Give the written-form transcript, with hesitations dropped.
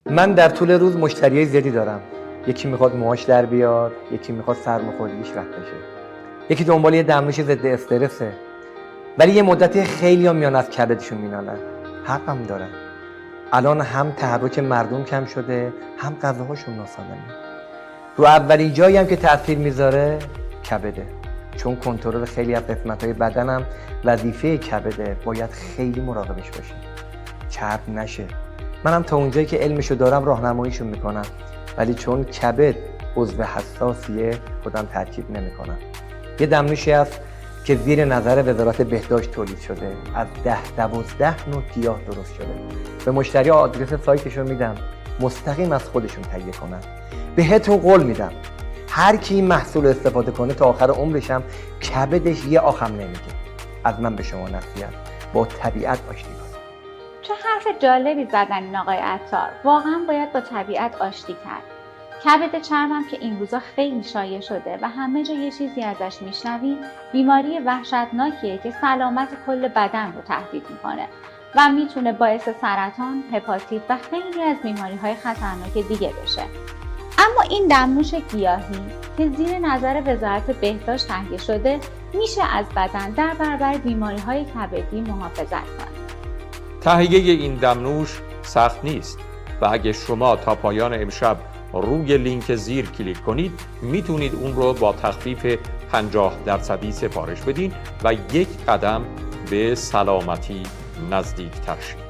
من در طول روز مشتریای زیادی دارم. یکی میخواد موهاش در بیاد، یکی میخواد سرماخوردگیش رفع بشه، یکی دنبال یه دمنوش ضد استرسه. ولی یه مدتی خیلی‌ها میان از کبدشون مینالن. حقم دارن. الان هم تحرک مردم کم شده، هم غذاهاشون ناسالمه. رو اولین جایی هم که تاثیر میذاره کبده. چون کنترل خیلی از قسمت‌های بدنم وظیفه کبده، باید خیلی مراقبش باشیم. چرب نشه. منم تا اونجایی که علمشو دارم راهنماییشون میکنم، ولی چون کبد عضو حساسیه خودم ترکیب نمیکنم. یه دمنوشی هست که زیر نظر وزارت بهداشت تولید شده، از 10-12 نوع گیاه درست شده. به مشتری آدرس سایتشو میدم، مستقیم از خودشون تهیه کنن. بهتون قول میدم هر کی این محصول استفاده کنه تا آخر عمرش هم کبدش یه آخم نمیگه. از من به شما نصیحت، با طبیعت آشتی کنید. چه حرف جالبی زدن این آقای عطار. واقعا باید با طبیعت آشتی کرد. کبد چرمم که این روزا خیلی شایع شده و همه جا یه چیزی ازش میشنویم، بیماری وحشتناکیه که سلامت کل بدن رو تهدید میکنه و میتونه باعث سرطان، هپاتیت و خیلی از بیماری‌های خطرناک دیگه بشه. اما این دمنوش گیاهی که زیر نظر وزارت بهداشت تهیه شده، میشه از بدن در برابر بیماری‌های کبدی محافظت کنه. تهیه این دمنوش سخت نیست و اگه شما تا پایان امشب روی لینک زیر کلیک کنید میتونید اون رو با تخفیف 50% سفارش بدین و یک قدم به سلامتی نزدیک تر شید.